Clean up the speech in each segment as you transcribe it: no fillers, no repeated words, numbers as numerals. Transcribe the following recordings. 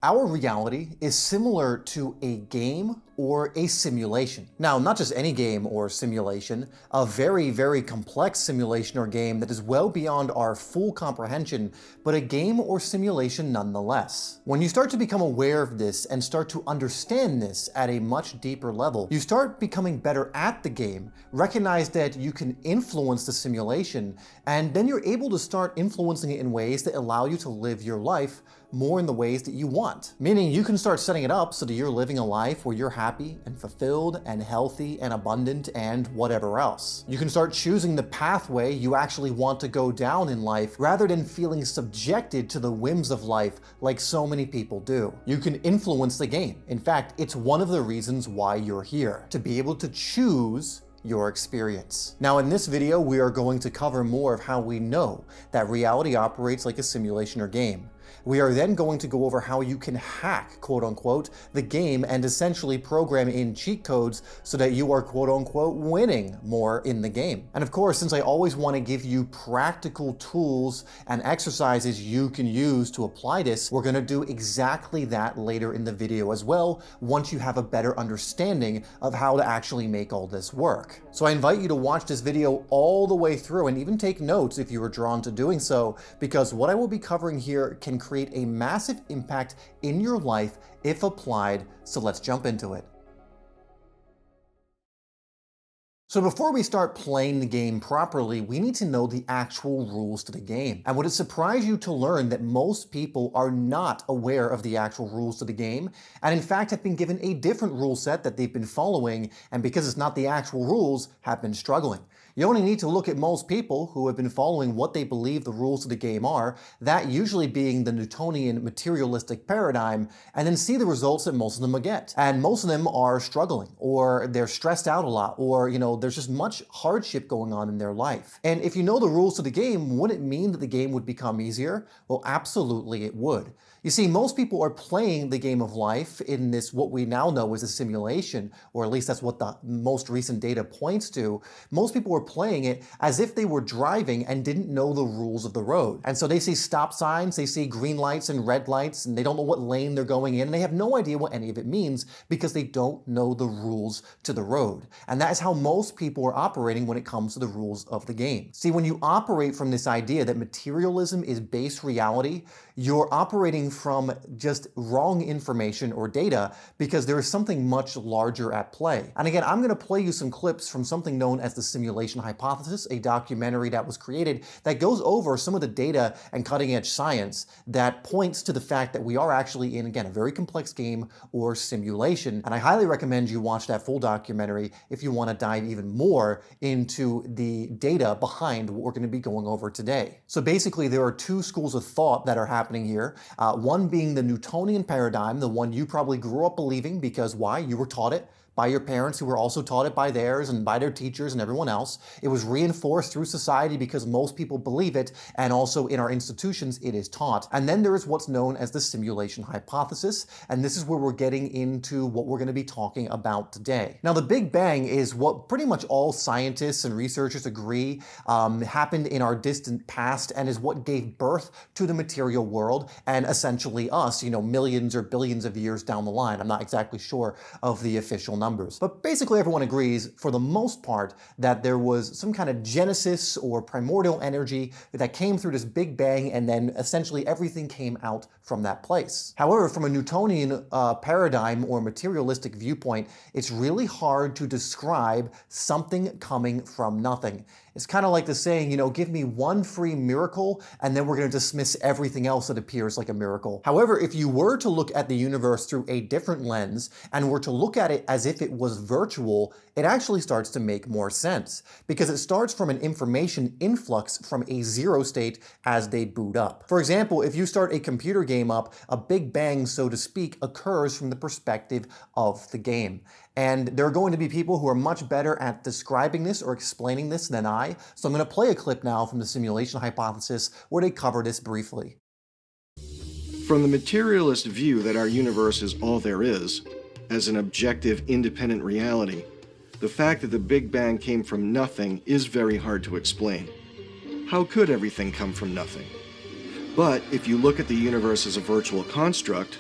Our reality is similar to a game or a simulation. Now, not just any game or simulation, a very, very complex simulation or game that is well beyond our full comprehension, but a game or simulation nonetheless. When you start to become aware of this and start to understand this at a much deeper level, you start becoming better at the game, recognize that you can influence the simulation, and then you're able to start influencing it in ways that allow you to live your life more in the ways that you want. Meaning you can start setting it up so that you're living a life where you're happy and fulfilled and healthy and abundant and whatever else. You can start choosing the pathway you actually want to go down in life rather than feeling subjected to the whims of life like so many people do. You can influence the game. In fact, it's one of the reasons why you're here, to be able to choose your experience. Now in this video, we are going to cover more of how we know that reality operates like a simulation or game. We are then going to go over how you can hack, quote unquote, the game and essentially program in cheat codes so that you are, quote unquote, winning more in the game. And of course, since I always want to give you practical tools and exercises you can use to apply this, we're going to do exactly that later in the video as well, once you have a better understanding of how to actually make all this work. So I invite you to watch this video all the way through and even take notes if you are drawn to doing so, because what I will be covering here can create a massive impact in your life if applied. So let's jump into it. So before we start playing the game properly, we need to know the actual rules to the game. And would it surprise you to learn that most people are not aware of the actual rules to the game, and in fact have been given a different rule set that they've been following, and because it's not the actual rules, have been struggling. You only need to look at most people who have been following what they believe the rules of the game are, that usually being the Newtonian materialistic paradigm, and then see the results that most of them get. And most of them are struggling, or they're stressed out a lot, or there's just much hardship going on in their life. And if you know the rules to the game, would it mean that the game would become easier? Well, absolutely it would. You see, most people are playing the game of life in this, what we now know is a simulation, or at least that's what the most recent data points to. Most people are playing it as if they were driving and didn't know the rules of the road. And so they see stop signs, they see green lights and red lights, and they don't know what lane they're going in, and they have no idea what any of it means because they don't know the rules to the road. And that is how most people are operating when it comes to the rules of the game. See, when you operate from this idea that materialism is base reality, you're operating from just wrong information or data because there is something much larger at play. And again, I'm going to play you some clips from something known as the simulation hypothesis, a documentary that was created that goes over some of the data and cutting edge science that points to the fact that we are actually in, again, a very complex game or simulation. And I highly recommend you watch that full documentary if you want to dive even more into the data behind what we're going to be going over today. So basically, there are two schools of thought that are happening here. One being the Newtonian paradigm, the one you probably grew up believing because why? You were taught it by your parents who were also taught it by theirs and by their teachers and everyone else. It was reinforced through society because most people believe it, and also in our institutions it is taught. And then there is what's known as the simulation hypothesis, and this is where we're getting into what we're going to be talking about today. Now, the Big Bang is what pretty much all scientists and researchers agree happened in our distant past and is what gave birth to the material world and essentially us, millions or billions of years down the line. I'm not exactly sure of the official numbers. But basically everyone agrees, for the most part, that there was some kind of genesis or primordial energy that came through this Big Bang, and then essentially everything came out from that place. However, from a Newtonian paradigm or materialistic viewpoint, it's really hard to describe something coming from nothing. It's kind of like the saying, give me one free miracle and then we're going to dismiss everything else that appears like a miracle. However, if you were to look at the universe through a different lens and were to look at it as if it was virtual, it actually starts to make more sense because it starts from an information influx from a zero state as they boot up. For example, if you start a computer game up, a big bang, so to speak, occurs from the perspective of the game. And there are going to be people who are much better at describing this or explaining this than I. So I'm going to play a clip now from the simulation hypothesis where they cover this briefly. From the materialist view that our universe is all there is, as an objective, independent reality, the fact that the Big Bang came from nothing is very hard to explain. How could everything come from nothing? But if you look at the universe as a virtual construct,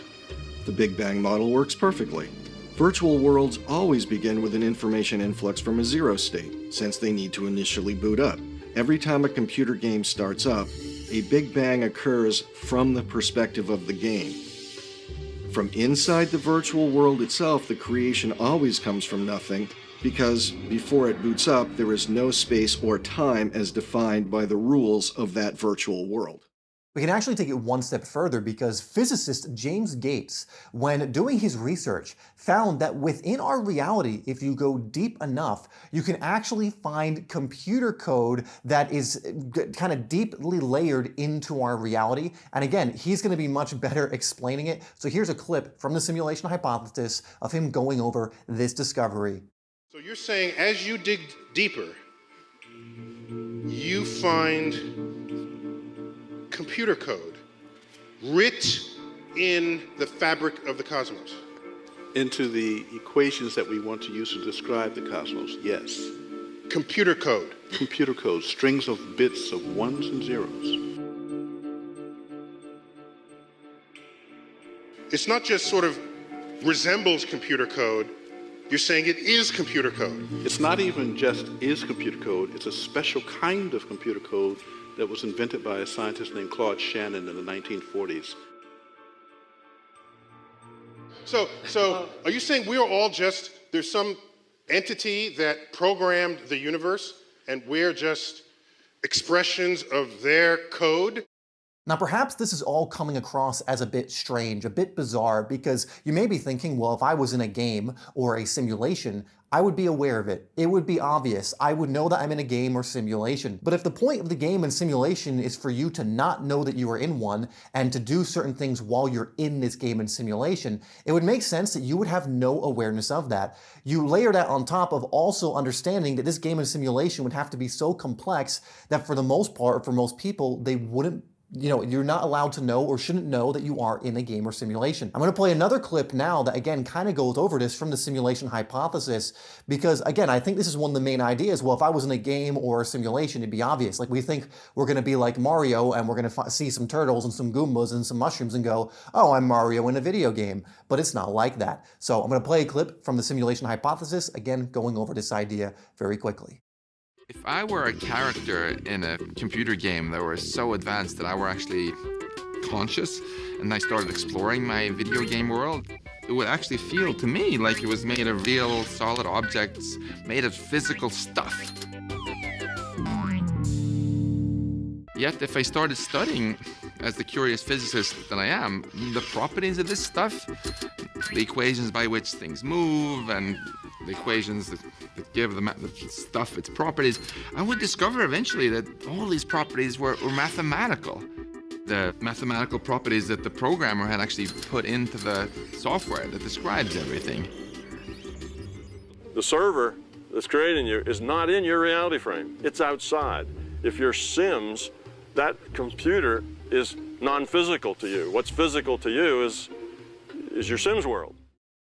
the Big Bang model works perfectly. Virtual worlds always begin with an information influx from a zero state, since they need to initially boot up. Every time a computer game starts up, a Big Bang occurs from the perspective of the game. From inside the virtual world itself, the creation always comes from nothing, because before it boots up, there is no space or time as defined by the rules of that virtual world. We can actually take it one step further because physicist James Gates, when doing his research, found that within our reality, if you go deep enough, you can actually find computer code that is kind of deeply layered into our reality. And again, he's going to be much better explaining it. So here's a clip from the simulation hypothesis of him going over this discovery. So you're saying as you dig deeper, you find computer code writ in the fabric of the cosmos. Into the equations that we want to use to describe the cosmos, yes. Computer code. Computer code, strings of bits of ones and zeros. It's not just sort of resembles computer code, you're saying it is computer code. It's not even just is computer code, it's a special kind of computer code that was invented by a scientist named Claude Shannon in the 1940s. So are you saying we're all just, there's some entity that programmed the universe and we're just expressions of their code? Now, perhaps this is all coming across as a bit strange, a bit bizarre, because you may be thinking, well, if I was in a game or a simulation, I would be aware of it. It would be obvious. I would know that I'm in a game or simulation. But if the point of the game and simulation is for you to not know that you are in one and to do certain things while you're in this game and simulation, it would make sense that you would have no awareness of that. You layer that on top of also understanding that this game and simulation would have to be so complex that for the most part, for most people, they wouldn't you're not allowed to know or shouldn't know that you are in a game or simulation. I'm going to play another clip now that again kind of goes over this from the simulation hypothesis because again, I think this is one of the main ideas. Well, if I was in a game or a simulation, it'd be obvious. Like we think we're going to be like Mario and we're going to see some turtles and some Goombas and some mushrooms and go, oh, I'm Mario in a video game. But it's not like that. So I'm going to play a clip from the simulation hypothesis, again, going over this idea very quickly. If I were a character in a computer game that was so advanced that I were actually conscious and I started exploring my video game world, it would actually feel to me like it was made of real solid objects, made of physical stuff. Yet if I started studying, as the curious physicist that I am, the properties of this stuff, the equations by which things move and the equations that give the stuff its properties, I would discover eventually that all these properties were mathematical. The mathematical properties that the programmer had actually put into the software that describes everything. The server that's creating you is not in your reality frame. It's outside. If you're Sims, that computer is non-physical to you. What's physical to you is your Sims world.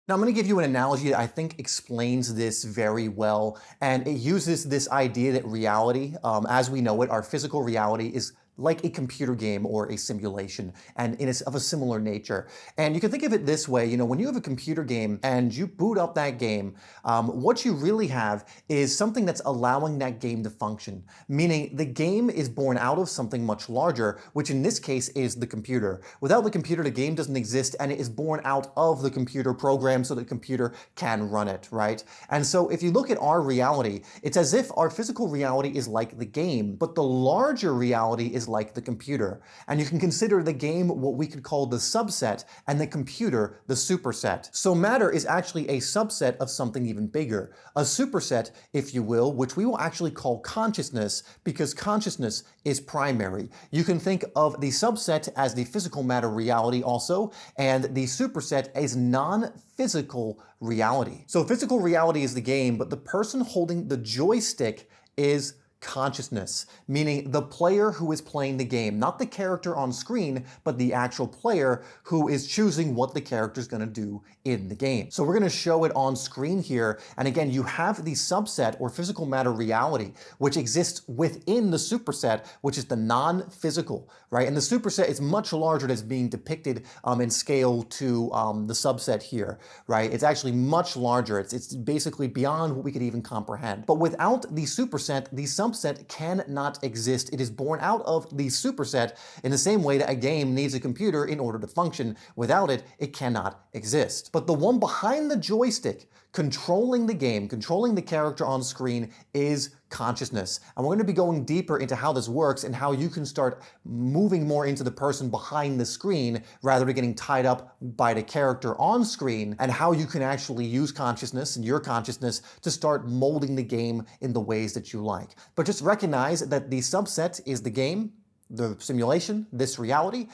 Now, I'm going to give you an analogy that I think explains this very well, and it uses this idea that reality, as we know it, our physical reality is like a computer game or a simulation, and it is of a similar nature. And you can think of it this way, when you have a computer game and you boot up that game, what you really have is something that's allowing that game to function, meaning the game is born out of something much larger, which in this case is the computer. Without the computer, the game doesn't exist, and it is born out of the computer program so the computer can run it, right? And so if you look at our reality, it's as if our physical reality is like the game, but the larger reality is like the computer. And you can consider the game what we could call the subset and the computer the superset. So matter is actually a subset of something even bigger. A superset, if you will, which we will actually call consciousness because consciousness is primary. You can think of the subset as the physical matter reality also, and the superset as non-physical reality. So physical reality is the game, but the person holding the joystick is consciousness, meaning the player who is playing the game, not the character on screen, but the actual player who is choosing what the character is going to do in the game. So we're going to show it on screen here. And again, you have the subset or physical matter reality, which exists within the superset, which is the non-physical, right? And the superset is much larger than is being depicted in scale to the subset here, right? It's actually much larger. It's basically beyond what we could even comprehend. But without the superset, the subset cannot exist. It is born out of the superset in the same way that a game needs a computer in order to function. Without it, it cannot exist. But the one behind the joystick, controlling the game, controlling the character on screen, is consciousness. And we're going to be going deeper into how this works and how you can start moving more into the person behind the screen rather than getting tied up by the character on screen, and how you can actually use consciousness and your consciousness to start molding the game in the ways that you like. But just recognize that the subset is the game, the simulation, this reality,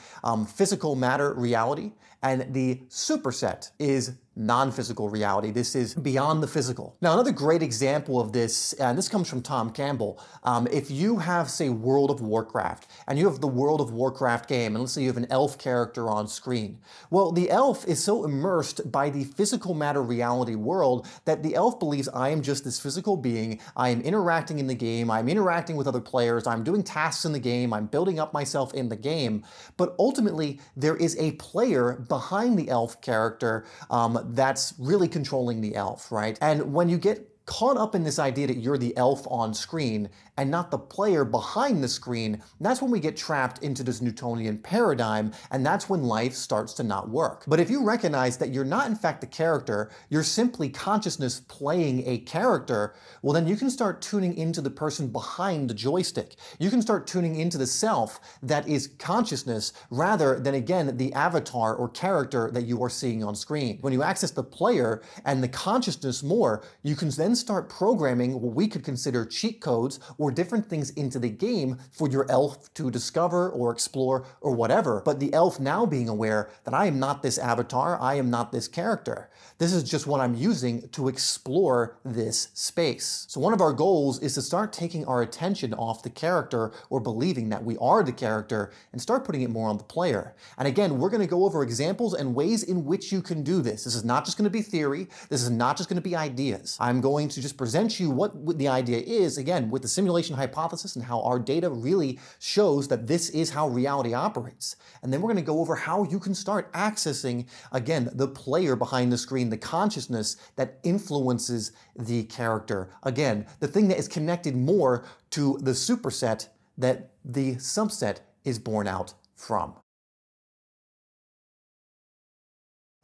physical matter reality, and the superset is non-physical reality. This is beyond the physical. Now, another great example of this, and this comes from Tom Campbell, if you have, say, World of Warcraft, and you have the World of Warcraft game, and let's say you have an elf character on screen. Well, the elf is so immersed by the physical matter reality world that the elf believes, I am just this physical being, I am interacting in the game, I'm interacting with other players, I'm doing tasks in the game, I'm building up myself in the game, but ultimately there is a player behind the elf character that's really controlling the elf, right? And when you get caught up in this idea that you're the elf on screen and not the player behind the screen, that's when we get trapped into this Newtonian paradigm, and that's when life starts to not work. But if you recognize that you're not in fact the character, you're simply consciousness playing a character, well then you can start tuning into the person behind the joystick. You can start tuning into the self that is consciousness rather than, again, the avatar or character that you are seeing on screen. When you access the player and the consciousness more, you can then start programming what we could consider cheat codes or different things into the game for your elf to discover or explore or whatever. But the elf now being aware that I am not this avatar, I am not this character. This is just what I'm using to explore this space. So one of our goals is to start taking our attention off the character or believing that we are the character and start putting it more on the player. And again, we're going to go over examples and ways in which you can do this. This is not just going to be theory. This is not just going to be ideas. I'm going to just present you what the idea is, again, with the simulation hypothesis and how our data really shows that this is how reality operates. And then we're going to go over how you can start accessing, again, the player behind the screen, the consciousness that influences the character. Again, the thing that is connected more to the superset that the subset is born out from.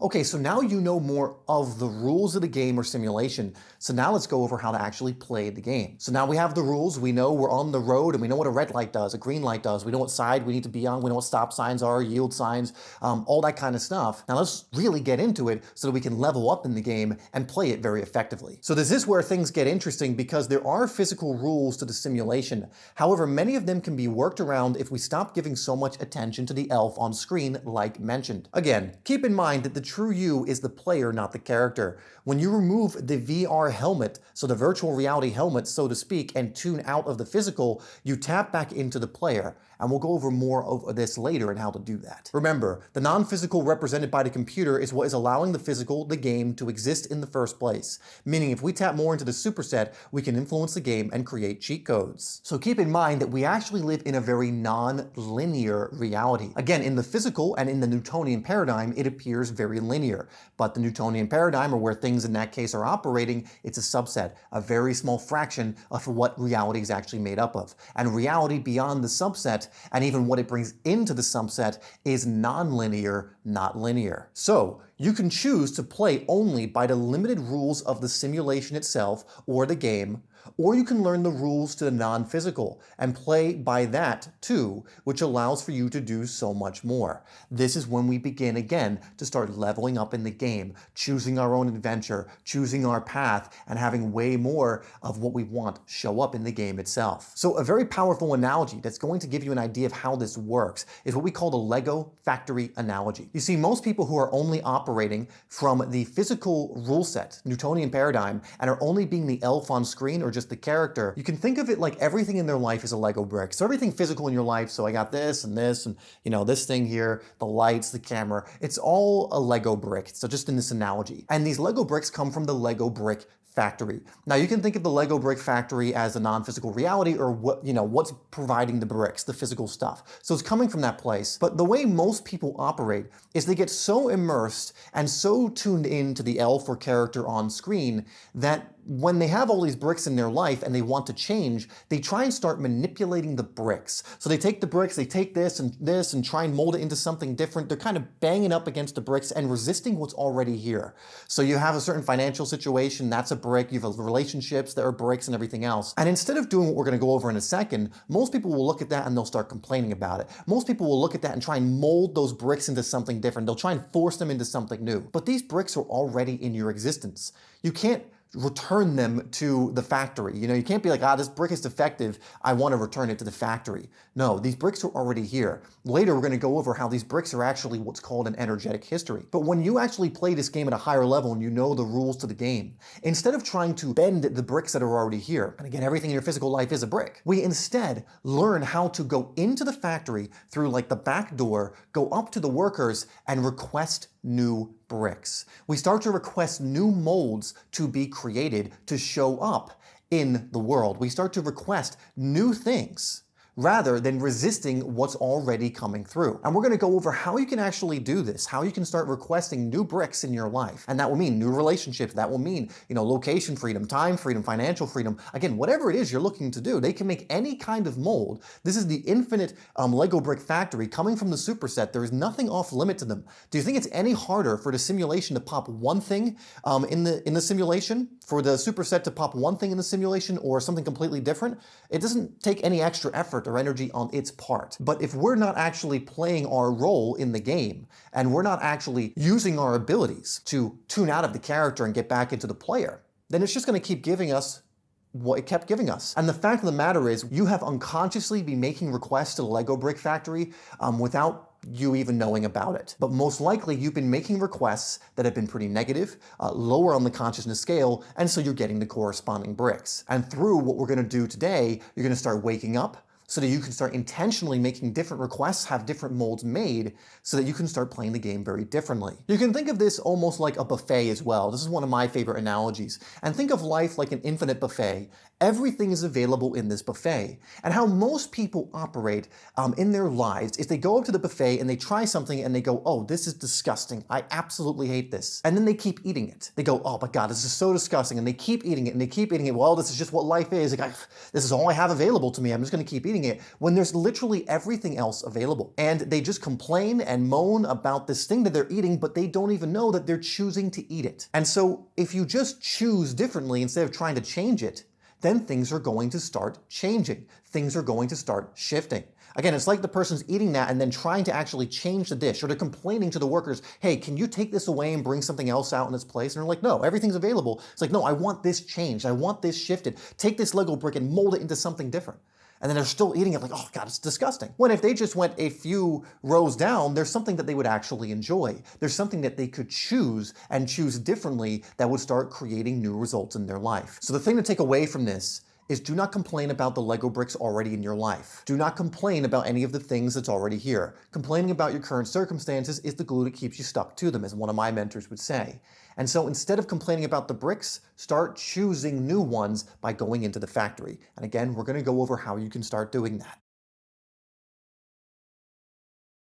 Okay, so now you know more of the rules of the game or simulation. So now let's go over how to actually play the game. So now we have the rules. We know we're on the road and we know what a red light does, a green light does. We know what side we need to be on. We know what stop signs are, yield signs, all that kind of stuff. Now let's really get into it so that we can level up in the game and play it very effectively. So this is where things get interesting because there are physical rules to the simulation. However, many of them can be worked around if we stop giving so much attention to the elf on screen like mentioned. Again, keep in mind that the true you is the player, not the character. When you remove the VR helmet, so the virtual reality helmet, so to speak, and tune out of the physical, you tap back into the player. And we'll go over more of this later and how to do that. Remember, the non-physical represented by the computer is what is allowing the physical, the game, to exist in the first place. Meaning if we tap more into the superset, we can influence the game and create cheat codes. So keep in mind that we actually live in a very non-linear reality. Again, in the physical and in the Newtonian paradigm, it appears very linear. But the Newtonian paradigm, or where things in that case are operating, it's a subset, a very small fraction of what reality is actually made up of. And reality beyond the subset, and even what it brings into the subset, is non-linear, not linear. So you can choose to play only by the limited rules of the simulation itself or the game, or you can learn the rules to the non-physical and play by that too, which allows for you to do so much more. This is when we begin again to start leveling up in the game, choosing our own adventure, choosing our path, and having way more of what we want show up in the game itself. So a very powerful analogy that's going to give you an idea of how this works is what we call the Lego factory analogy. You see, most people who are only operating from the physical rule set, Newtonian paradigm, and are only being the elf on screen or or just the character, you can think of it like everything in their life is a Lego brick. So everything physical in your life, so I got this and this and this thing here, the lights, the camera, it's all a Lego brick. So just in this analogy. And these Lego bricks come from the Lego brick factory. Now you can think of the Lego brick factory as a non-physical reality, or what's providing the bricks, the physical stuff. So it's coming from that place. But the way most people operate is they get so immersed and so tuned into the elf or character on screen that when they have all these bricks in their life and they want to change, they try and start manipulating the bricks. So they take the bricks, they take this and try and mold it into something different. They're kind of banging up against the bricks and resisting what's already here. So you have a certain financial situation, that's a brick. You have relationships that are bricks and everything else. And instead of doing what we're going to go over in a second, most people will look at that and they'll start complaining about it. Most people will look at that and try and mold those bricks into something different. They'll try and force them into something new. But these bricks are already in your existence. You can't return them to the factory. You can't be like, this brick is defective, I want to return it to the factory. No, these bricks are already here. Later, we're going to go over how these bricks are actually what's called an energetic history. But when you actually play this game at a higher level and you know the rules to the game, instead of trying to bend the bricks that are already here, and again, everything in your physical life is a brick, we instead learn how to go into the factory through like the back door, go up to the workers and request new bricks. We start to request new molds to be created to show up in the world. We start to request new things rather than resisting what's already coming through. And we're going to go over how you can actually do this, how you can start requesting new bricks in your life. And that will mean new relationships. That will mean, location freedom, time freedom, financial freedom. Again, whatever it is you're looking to do, they can make any kind of mold. This is the infinite Lego brick factory coming from the superset. There is nothing off limit to them. Do you think it's any harder for the simulation to pop one thing in the simulation, for the superset to pop one thing in the simulation or something completely different? It doesn't take any extra effort or energy on its part. But if we're not actually playing our role in the game, and we're not actually using our abilities to tune out of the character and get back into the player, then it's just going to keep giving us what it kept giving us. And the fact of the matter is, you have unconsciously been making requests to the Lego brick factory without you even knowing about it. But most likely you've been making requests that have been pretty negative, lower on the consciousness scale, and so you're getting the corresponding bricks. And through what we're going to do today, you're going to start waking up, so that you can start intentionally making different requests, have different molds made, so that you can start playing the game very differently. You can think of this almost like a buffet as well. This is one of my favorite analogies. And think of life like an infinite buffet. Everything is available in this buffet. And how most people operate in their lives is they go up to the buffet and they try something and they go, oh, this is disgusting. I absolutely hate this. And then they keep eating it. They go, oh my God, this is so disgusting. And they keep eating it and they keep eating it. Well, this is just what life is. Like, this is all I have available to me. I'm just going to keep eating it, when there's literally everything else available. And they just complain and moan about this thing that they're eating, but they don't even know that they're choosing to eat it. And so if you just choose differently instead of trying to change it, then things are going to start changing. Things are going to start shifting. Again, it's like the person's eating that and then trying to actually change the dish, or they're complaining to the workers, hey, can you take this away and bring something else out in its place? And they're like, no, everything's available. It's like, no, I want this changed. I want this shifted. Take this Lego brick and mold it into something different. And then they're still eating it like, oh God, it's disgusting. When if they just went a few rows down, there's something that they would actually enjoy. There's something that they could choose and choose differently that would start creating new results in their life. So the thing to take away from this is, do not complain about the Lego bricks already in your life. Do not complain about any of the things that's already here. Complaining about your current circumstances is the glue that keeps you stuck to them, as one of my mentors would say. And so instead of complaining about the bricks, start choosing new ones by going into the factory. And again, we're going to go over how you can start doing that.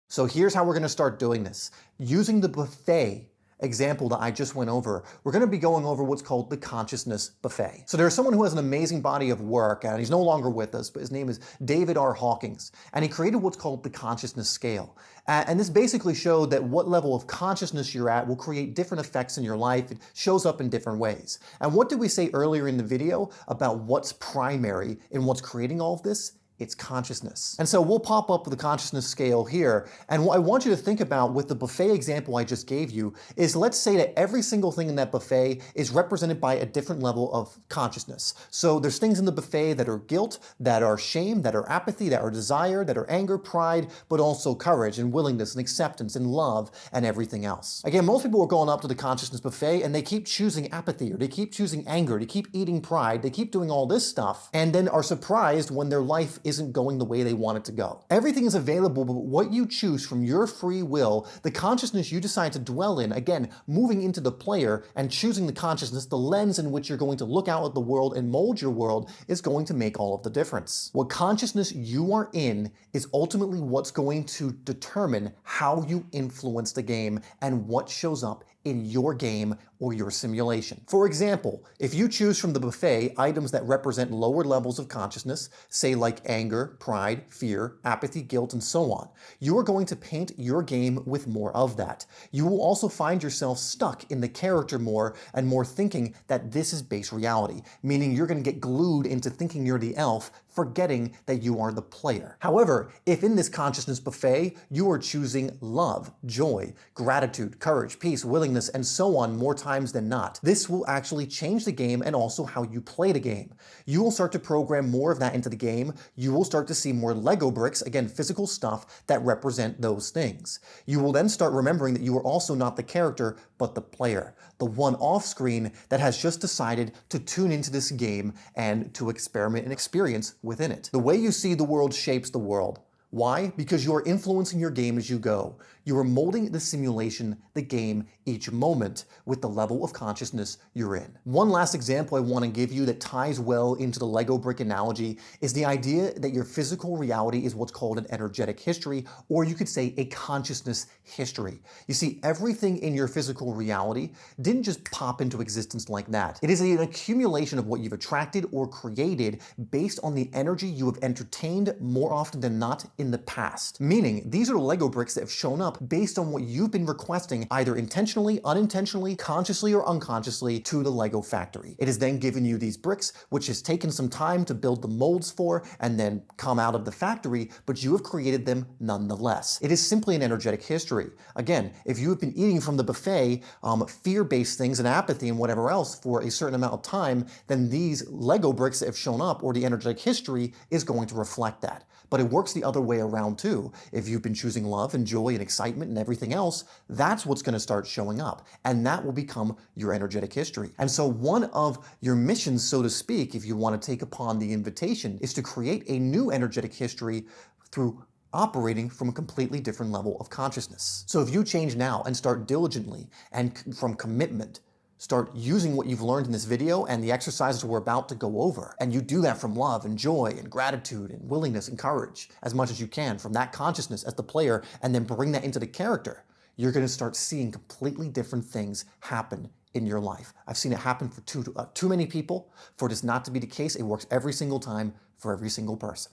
So here's how we're going to start doing this. Using the buffet example that I just went over, we're going to be going over what's called the consciousness buffet. So there's someone who has an amazing body of work, and he's no longer with us, but his name is David R. Hawkins, and he created what's called the consciousness scale. And this basically showed that what level of consciousness you're at will create different effects in your life. It shows up in different ways. And what did we say earlier in the video about what's primary in what's creating all of this? it's consciousness. And so we'll pop up the consciousness scale here, and what I want you to think about with the buffet example I just gave you is, let's say that every single thing in that buffet is represented by a different level of consciousness. So there's things in the buffet that are guilt, that are shame, that are apathy, that are desire, that are anger, pride, but also courage and willingness and acceptance and love and everything else. Again, most people are going up to the consciousness buffet and they keep choosing apathy, or they keep choosing anger, they keep eating pride, they keep doing all this stuff, and then are surprised when their life isn't going the way they want it to go. Everything is available, but what you choose from your free will, the consciousness you decide to dwell in, again, moving into the player and choosing the consciousness, the lens in which you're going to look out at the world and mold your world, is going to make all of the difference. What consciousness you are in is ultimately what's going to determine how you influence the game and what shows up in your game or your simulation. For example, if you choose from the buffet items that represent lower levels of consciousness, say like anger, pride, fear, apathy, guilt, and so on, you are going to paint your game with more of that. You will also find yourself stuck in the character more and more, thinking that this is base reality, meaning you're going to get glued into thinking you're the elf, forgetting that you are the player. However, if in this consciousness buffet you are choosing love, joy, gratitude, courage, peace, willingness, and so on more times than not, this will actually change the game and also how you play the game. You will start to program more of that into the game. You will start to see more Lego bricks, again, physical stuff that represent those things. You will then start remembering that you are also not the character, but the player, the one off screen that has just decided to tune into this game and to experiment and experience within it. The way you see the world shapes the world. Why? Because you are influencing your game as you go. You are molding the simulation, the game, each moment with the level of consciousness you're in. One last example I want to give you that ties well into the Lego brick analogy is the idea that your physical reality is what's called an energetic history, or you could say a consciousness history. You see, everything in your physical reality didn't just pop into existence like that. It is an accumulation of what you've attracted or created based on the energy you have entertained more often than not in the past. Meaning, these are the Lego bricks that have shown up based on what you've been requesting, either intentionally, unintentionally, consciously, or unconsciously, to the Lego factory. It has then given you these bricks, which has taken some time to build the molds for and then come out of the factory, but you have created them nonetheless. It is simply an energetic history. Again, if you have been eating from the buffet, fear-based things and apathy and whatever else for a certain amount of time, then these Lego bricks that have shown up, or the energetic history, is going to reflect that. But it works the other way around too. If you've been choosing love and joy and excitement and everything else, that's what's going to start showing up. And that will become your energetic history. And so one of your missions, so to speak, if you want to take upon the invitation, is to create a new energetic history through operating from a completely different level of consciousness. So if you change now and start diligently and from commitment, start using what you've learned in this video and the exercises we're about to go over, and you do that from love and joy and gratitude and willingness and courage as much as you can from that consciousness as the player, and then bring that into the character, you're going to start seeing completely different things happen in your life. I've seen it happen for too many people for this not to be the case. It works every single time for every single person.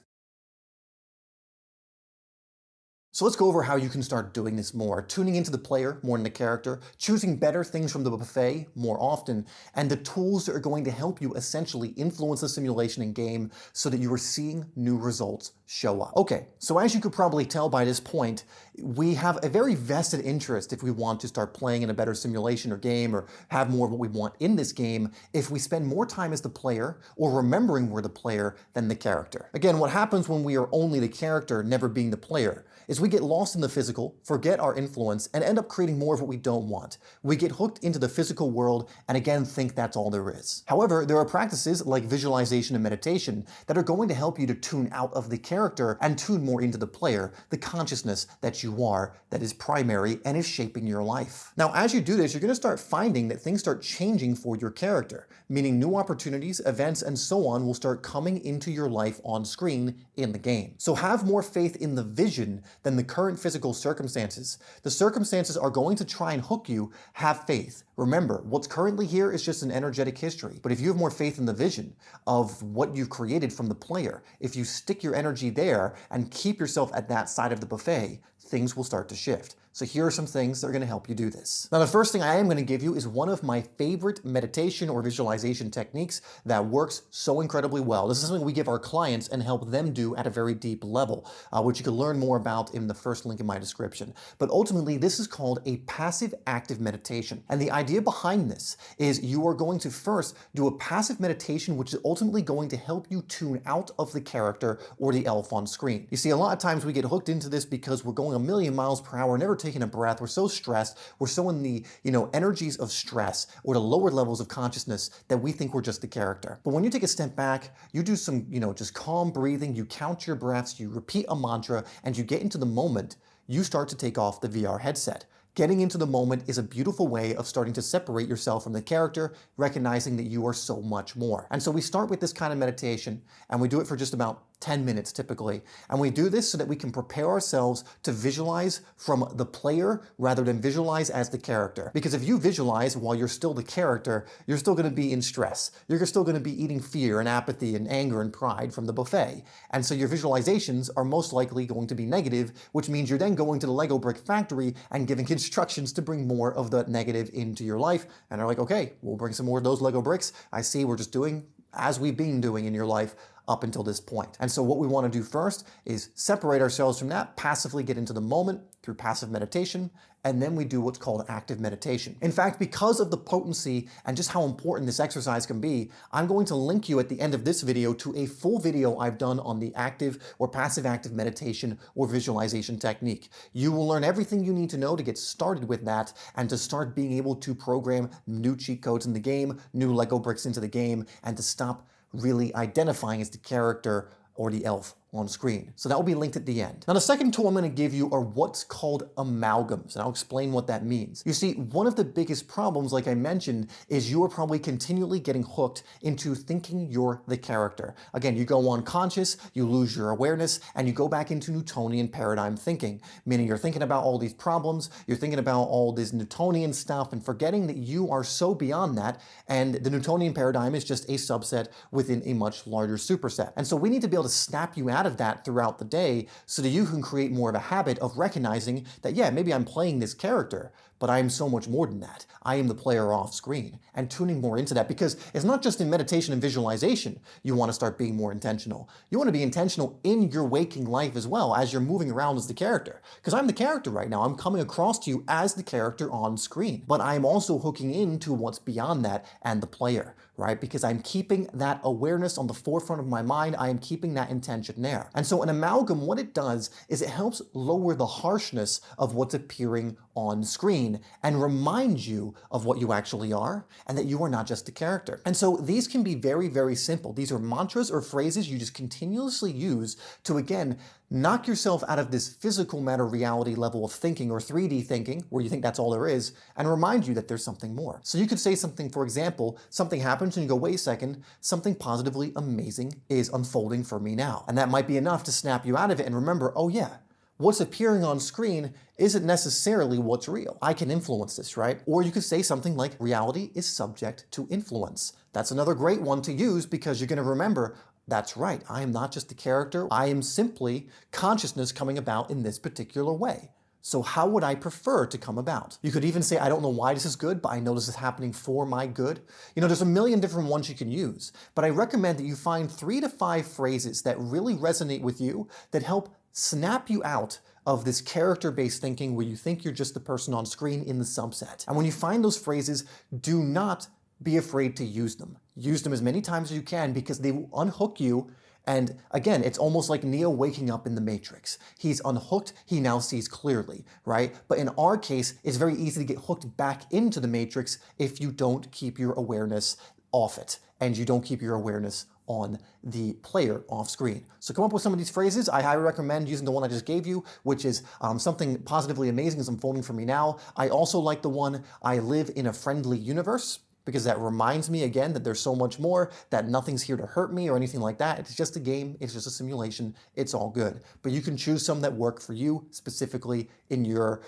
So let's go over how you can start doing this more, tuning into the player more than the character, choosing better things from the buffet more often, and the tools that are going to help you essentially influence the simulation and game so that you are seeing new results show up. Okay, so as you could probably tell by this point, we have a very vested interest if we want to start playing in a better simulation or game or have more of what we want in this game if we spend more time as the player or remembering we're the player than the character. Again, what happens when we are only the character, never being the player, is we get lost in the physical, forget our influence, and end up creating more of what we don't want. We get hooked into the physical world and again think that's all there is. However, there are practices like visualization and meditation that are going to help you to tune out of the character and tune more into the player, the consciousness that you are, that is primary and is shaping your life. Now, as you do this, you're going to start finding that things start changing for your character, meaning new opportunities, events, and so on will start coming into your life on screen in the game. So have more faith in the vision than the current physical circumstances. The circumstances are going to try and hook you. Have faith. Remember, what's currently here is just an energetic history. But if you have more faith in the vision of what you've created from the player, if you stick your energy there and keep yourself at that side of the buffet, things will start to shift. So here are some things that are going to help you do this. Now, the first thing I am going to give you is one of my favorite meditation or visualization techniques that works so incredibly well. This is something we give our clients and help them do at a very deep level, which you can learn more about in the first link in my description. But ultimately, this is called a passive active meditation. And the idea behind this is you are going to first do a passive meditation, which is ultimately going to help you tune out of the character or the elf on screen. You see, a lot of times we get hooked into this because we're going a million miles per hour, never taking a breath. We're so stressed. We're so in the, energies of stress or the lower levels of consciousness that we think we're just the character. But when you take a step back, you do some, just calm breathing, you count your breaths, you repeat a mantra, and you get into the moment, you start to take off the VR headset. Getting into the moment is a beautiful way of starting to separate yourself from the character, recognizing that you are so much more. And so we start with this kind of meditation, and we do it for just about 10 minutes typically. And we do this so that we can prepare ourselves to visualize from the player rather than visualize as the character. Because if you visualize while you're still the character, you're still going to be in stress. You're still going to be eating fear and apathy and anger and pride from the buffet. And so your visualizations are most likely going to be negative, which means you're then going to the Lego brick factory and giving instructions to bring more of the negative into your life. And they're like, okay, we'll bring some more of those Lego bricks. I see we're just doing as we've been doing in your life up until this point. And so what we want to do first is separate ourselves from that, passively get into the moment through passive meditation, and then we do what's called active meditation. In fact, because of the potency and just how important this exercise can be, I'm going to link you at the end of this video to a full video I've done on the active or passive active meditation or visualization technique. You will learn everything you need to know to get started with that and to start being able to program new cheat codes in the game, new Lego bricks into the game, and to stop really identifying as the character or the elf on screen. So that will be linked at the end. Now, the second tool I'm going to give you are what's called amalgams, and I'll explain what that means. You see, one of the biggest problems, like I mentioned, is you are probably continually getting hooked into thinking you're the character. Again, you go unconscious, you lose your awareness, and you go back into Newtonian paradigm thinking, meaning you're thinking about all these problems, you're thinking about all this Newtonian stuff, and forgetting that you are so beyond that, and the Newtonian paradigm is just a subset within a much larger superset. And so we need to be able to snap you out of that throughout the day so that you can create more of a habit of recognizing that, yeah, maybe I'm playing this character, but I am so much more than that. I am the player off screen, and tuning more into that, because it's not just in meditation and visualization you want to start being more intentional. You want to be intentional in your waking life as well as you're moving around as the character. Because I'm the character right now. I'm coming across to you as the character on screen, but I'm also hooking into what's beyond that and the player, right? Because I'm keeping that awareness on the forefront of my mind. I am keeping that intention there. And so an amalgam, what it does is it helps lower the harshness of what's appearing on screen and remind you of what you actually are and that you are not just a character. And so these can be very, very simple. These are mantras or phrases you just continuously use to, again, knock yourself out of this physical matter reality level of thinking or 3D thinking, where you think that's all there is, and remind you that there's something more. So you could say something, for example, something happens and you go, wait a second, something positively amazing is unfolding for me now. And that might be enough to snap you out of it and remember, oh yeah, what's appearing on screen isn't necessarily what's real. I can influence this, right? Or you could say something like, reality is subject to influence. That's another great one to use because you're going to remember, that's right, I am not just a character, I am simply consciousness coming about in this particular way. So how would I prefer to come about? You could even say, I don't know why this is good, but I know this is happening for my good. There's a million different ones you can use, but I recommend that you find 3 to 5 phrases that really resonate with you, that help snap you out of this character-based thinking where you think you're just the person on screen in the subset. And when you find those phrases, do not be afraid to use them. Use them as many times as you can because they will unhook you. And again, it's almost like Neo waking up in the Matrix. He's unhooked, he now sees clearly, right? But in our case, it's very easy to get hooked back into the Matrix if you don't keep your awareness off it and you don't keep your awareness on the player off screen. So come up with some of these phrases. I highly recommend using the one I just gave you, which is something positively amazing is unfolding for me now. I also like the one, I live in a friendly universe, because that reminds me again that there's so much more, that nothing's here to hurt me or anything like that. It's just a game, it's just a simulation, it's all good. But you can choose some that work for you specifically in your,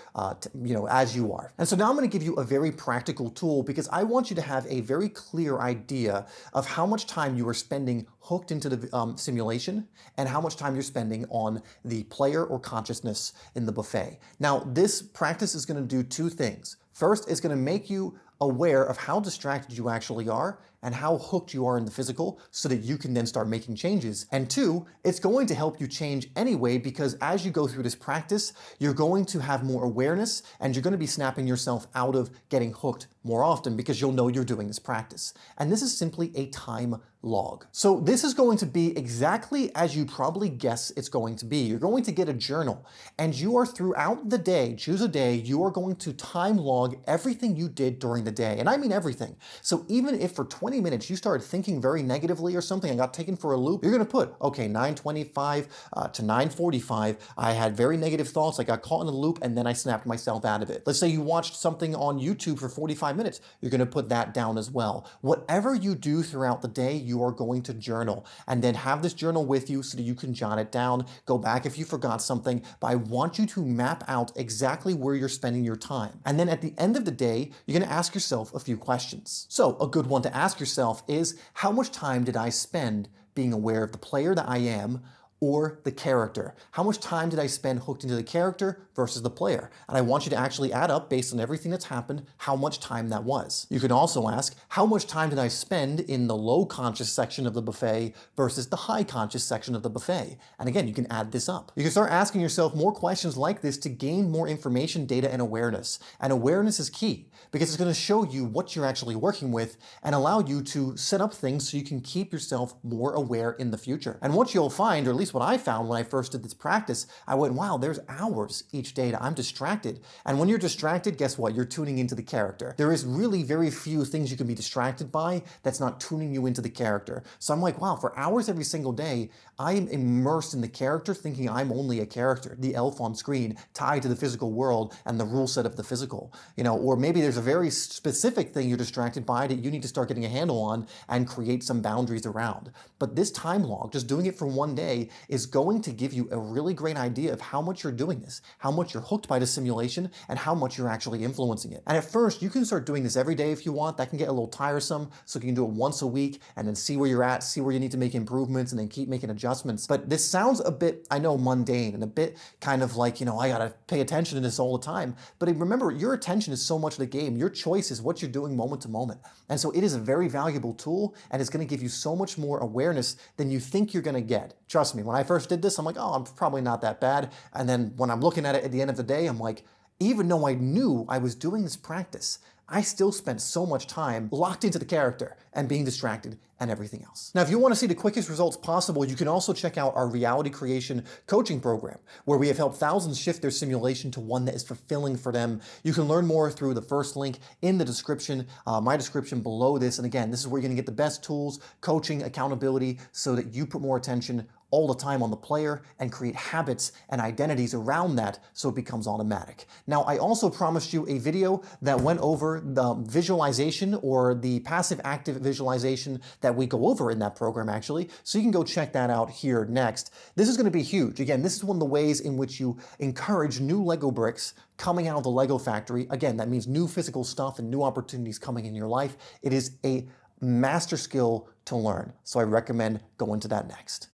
as you are. And so now I'm going to give you a very practical tool because I want you to have a very clear idea of how much time you are spending hooked into the simulation and how much time you're spending on the player or consciousness in the buffet. Now, this practice is going to do two things. First, it's going to make you aware of how distracted you actually are and how hooked you are in the physical so that you can then start making changes. And two, it's going to help you change anyway because as you go through this practice, you're going to have more awareness and you're going to be snapping yourself out of getting hooked more often because you'll know you're doing this practice. And this is simply a time log. So this is going to be exactly as you probably guess it's going to be. You're going to get a journal and you are throughout the day, choose a day, you are going to time log everything you did during the day. And I mean everything. So even if for 20 minutes you started thinking very negatively or something and got taken for a loop, you're going to put, okay, 9:25 to 9:45, I had very negative thoughts, I got caught in a loop, and then I snapped myself out of it. Let's say you watched something on YouTube for 45 minutes, you're going to put that down as well. Whatever you do throughout the day, you are going to journal and then have this journal with you so that you can jot it down, go back if you forgot something, but I want you to map out exactly where you're spending your time. And then at the end of the day, you're going to ask yourself a few questions. So a good one to ask yourself is, how much time did I spend being aware of the player that I am or the character? How much time did I spend hooked into the character versus the player? And I want you to actually add up based on everything that's happened, how much time that was. You can also ask, how much time did I spend in the low conscious section of the buffet versus the high conscious section of the buffet? And again, you can add this up. You can start asking yourself more questions like this to gain more information, data, and awareness. And awareness is key because it's going to show you what you're actually working with and allow you to set up things so you can keep yourself more aware in the future. And what you'll find, or at least what I found when I first did this practice, I went, wow, there's hours each day that I'm distracted. And when you're distracted, guess what? You're tuning into the character. There is really very few things you can be distracted by that's not tuning you into the character. So I'm like, wow, for hours every single day, I am immersed in the character thinking I'm only a character, the elf on screen, tied to the physical world and the rule set of the physical. Or maybe there's a very specific thing you're distracted by that you need to start getting a handle on and create some boundaries around. But this time log, just doing it for one day, is going to give you a really great idea of how much you're doing this, how much you're hooked by the simulation, and how much you're actually influencing it. And at first, you can start doing this every day if you want. That can get a little tiresome, so you can do it once a week and then see where you're at, see where you need to make improvements, and then keep making adjustments. But this sounds a bit, I know, mundane and a bit kind of like, I gotta pay attention to this all the time. But remember, your attention is so much of the game. Your choice is what you're doing moment to moment. And so it is a very valuable tool, and it's gonna give you so much more awareness than you think you're gonna get. Trust me, when I first did this, I'm like, oh, I'm probably not that bad. And then when I'm looking at it at the end of the day, I'm like, even though I knew I was doing this practice, I still spent so much time locked into the character and being distracted and everything else. Now, if you want to see the quickest results possible, you can also check out our reality creation coaching program, where we have helped thousands shift their simulation to one that is fulfilling for them. You can learn more through the first link in the description, my description below this. And again, this is where you're going to get the best tools, coaching, accountability, so that you put more attention all the time on the player and create habits and identities around that so it becomes automatic. Now, I also promised you a video that went over the visualization, or the passive active visualization that we go over in that program actually, so you can go check that out here next. This is going to be huge. Again, this is one of the ways in which you encourage new Lego bricks coming out of the Lego factory. Again, that means new physical stuff and new opportunities coming in your life. It is a master skill to learn, so I recommend going to that next.